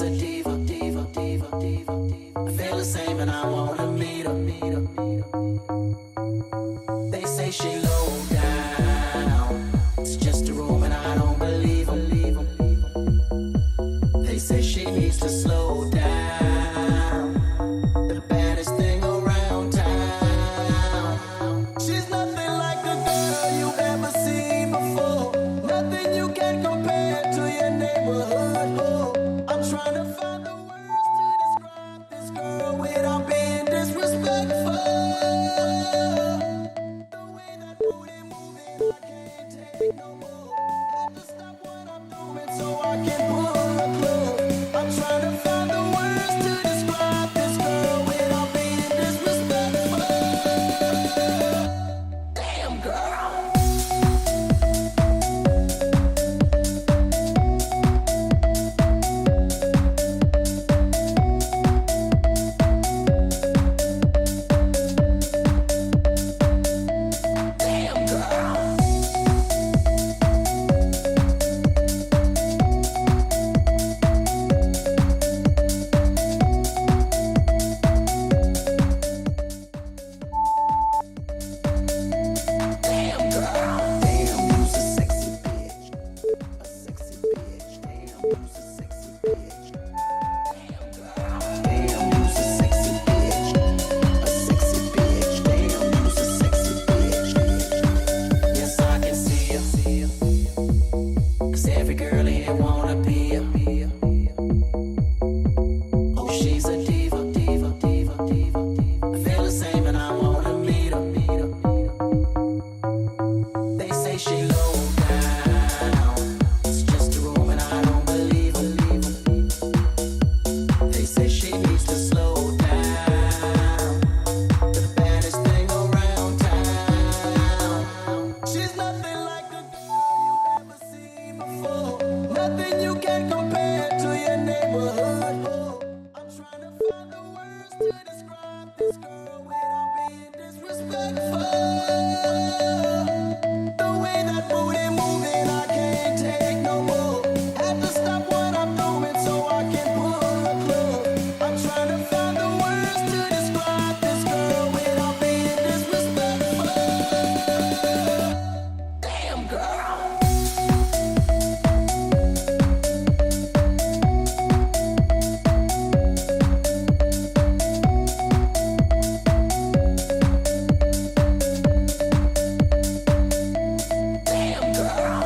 a diva, diva, diva, diva, diva. I feel the same and I wanna meet her, meet her, meet her. They say she low down. It's just a room and I don't believe them, leave them. They say she needs to slow down. The baddest thing around town. She's nothing like a girl you ever seen before. Nothing you can compare to your neighborhood. Oh, I'm trying to find the words to describe this girl without being disrespectful. The way that booty moving, I can't take no more. Have to stop what I'm doing so I can pull her close. I'm trying to find the words to describe this girl without being disrespectful. Damn girl. Damn girl. Damn girl. Damn, you's a sexy bitch. A sexy bitch. Damn, you's a sexy bitch. Damn girl. Damn, you's a sexy bitch. A sexy bitch. Damn, you's a sexy bitch. Yes, I can see ya. 'Cause every girl here wanna be ya. Oh, she's a diva, diva, diva, diva, diva. I feel the same and I wanna meet her, meet her, meet her. They say she low down. It's just a room and I don't believe her, leave her. They say she needs to slow down. The baddest thing around town. She's nothing like a girl you ever seen before. Nothing you can compare to your neighborhood. Oh, I'm trying to find the words to describe this girl without being disrespectful. The way that booty moving, I can't take no more. Have to stop what I'm doing so I can pull her close. I'm trying to find the words to describe this girl without being disrespectful. Damn girl. Damn girl.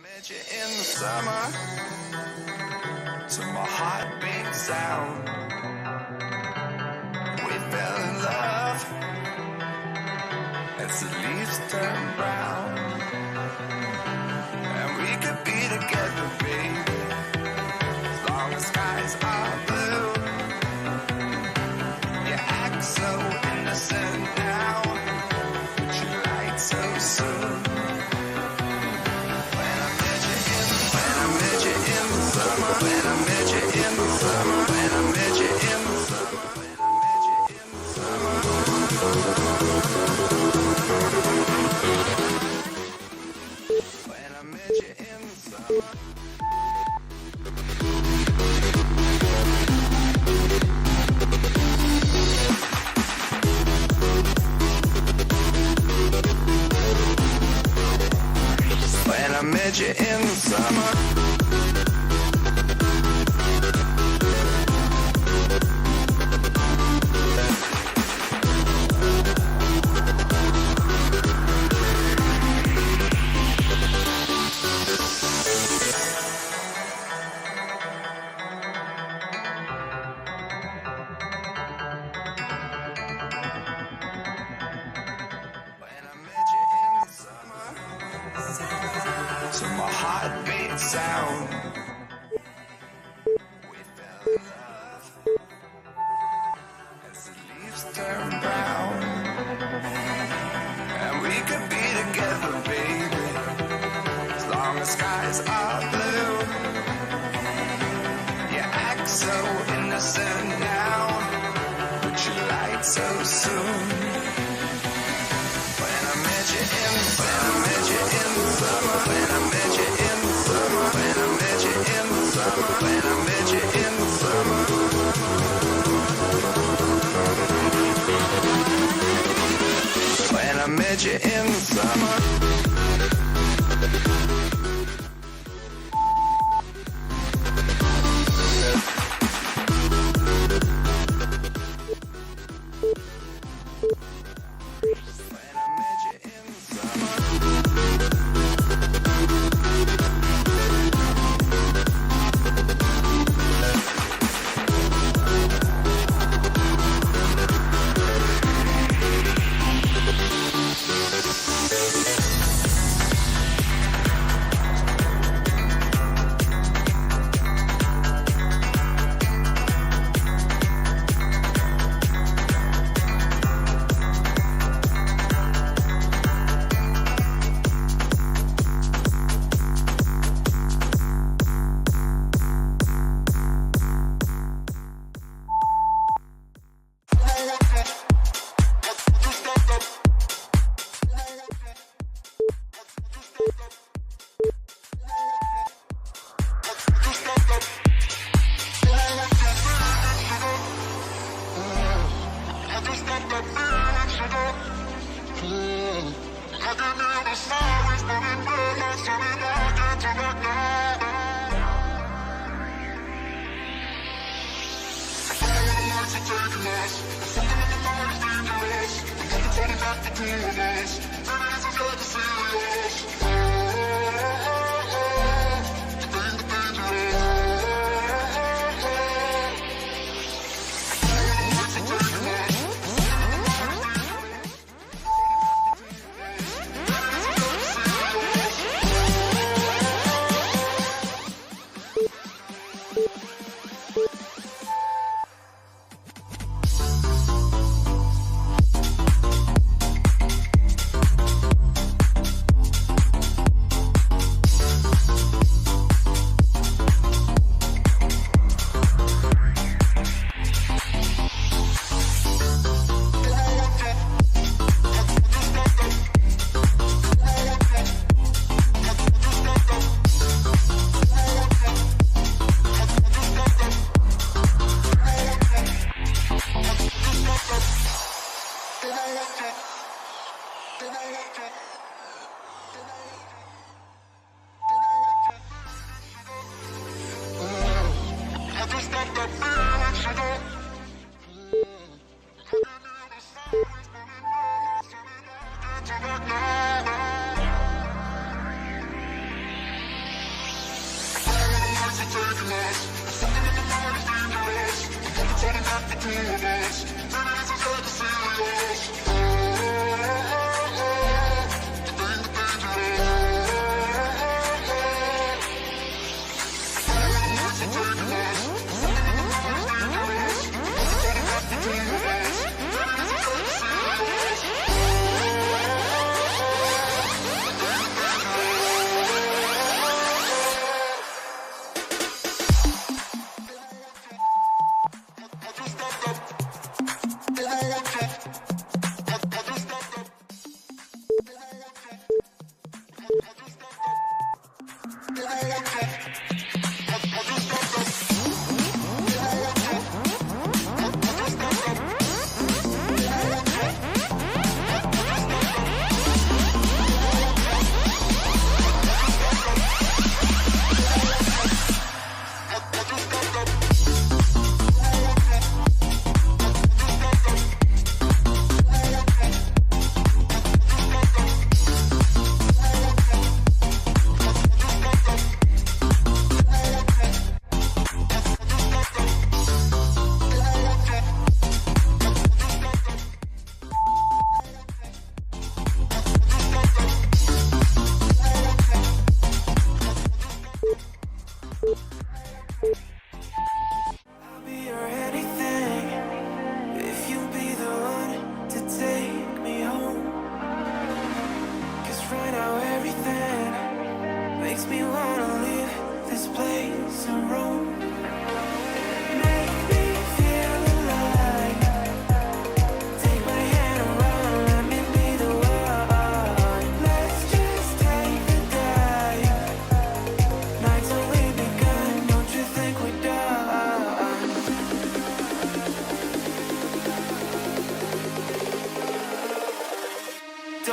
Met you in the summer, to my heartbeat sound. We fell in love as the leaves turn brown, and we could be together, baby, as long as skies are blue. You act so innocent now, but you lied so soon. When I met you in the summer, when I met you in the summer, when I met you in the summer, when I met you in the summer. When I met you in the summer. When I met you in the summer. When I met you in the summer, to my heartbeat sound, we fell in love as the leaves turn brown, and we could be together, baby, as long as skies are blue. You act so innocent now, but you lied so soon. When I met you in the summer, when I met you in the summer, when I met you in the summer, when I met you in the summer, when I met you in the summer. When I met you in the summer.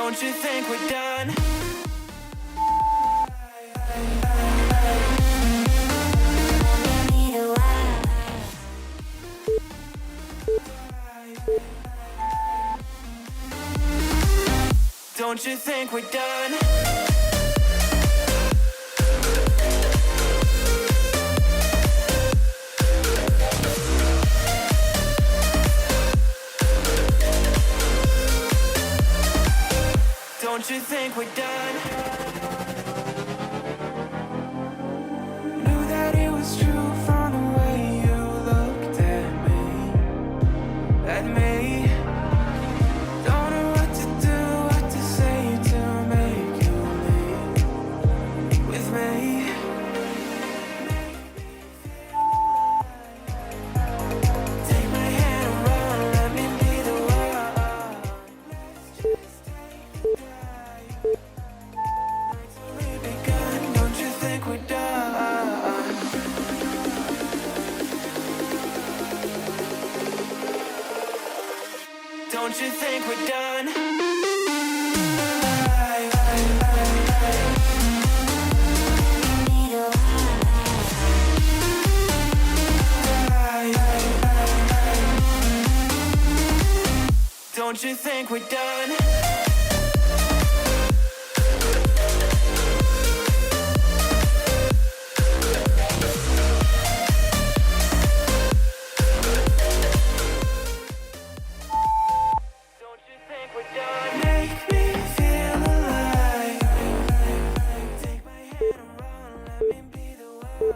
Don't you think we're done? Don't you think we're done? Don't you think we're done? Knew that it was true from the way you looked at me. At me. Don't know what to do, what to say to make you leave with me. Take my hand around, let me be the one. Let's just take a drive. Nights only begun, don't you think we're done? Don't you think we're done? Don't you think we're done? Don't you think we're done? Make me feel alive. Take my hand around, let me be the one.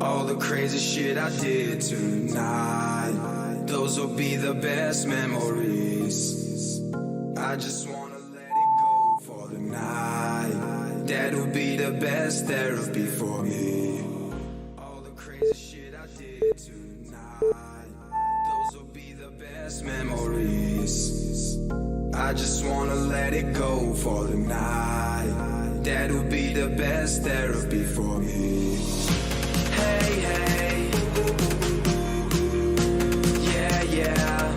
All the crazy shit I did tonight, those will be the best memories. I just wanna let it go for the night. That'll be the best therapy for me. All the crazy shit I did tonight, those will be the best memories. I just wanna let it go for the night. That'll be the best therapy for me. Hey, hey. Yeah, yeah.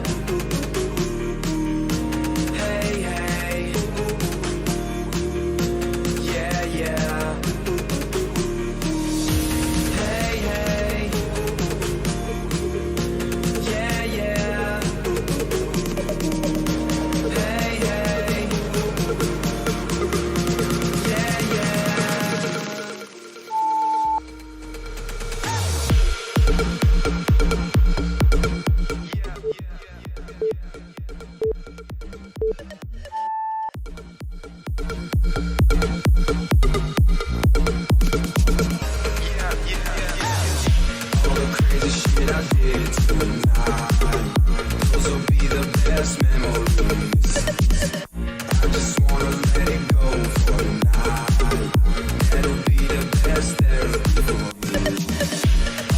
Hey, hey. Yeah, yeah. Hey, hey. Yeah, yeah. Hey, hey. Yeah, yeah. All the crazy shit I did tonight, those will be the best memories. I just wanna let it go for the night. That'll be the best therapy for me.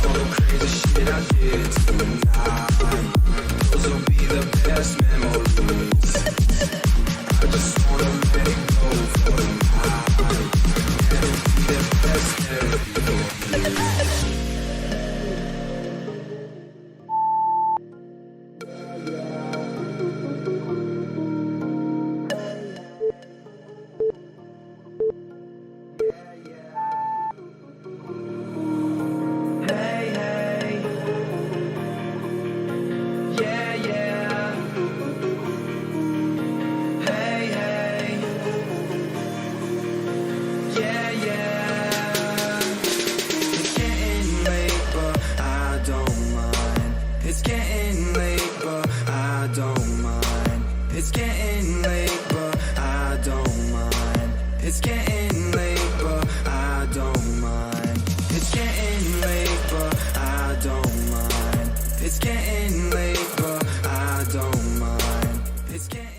All the crazy shit I did tonight, those will be the best memories. I just wanna let it go for the night. That'll be the best therapy for me. Hey, hey. Yeah, yeah. Hey, hey. Yeah, yeah. It's getting late, but I don't mind. It's getting late, but I don't mind. It's getting late, but I don't mind. It's getting late, but I don't mind. It's getting late, but I don't mind. It's getting late, but I don't mind. It's getting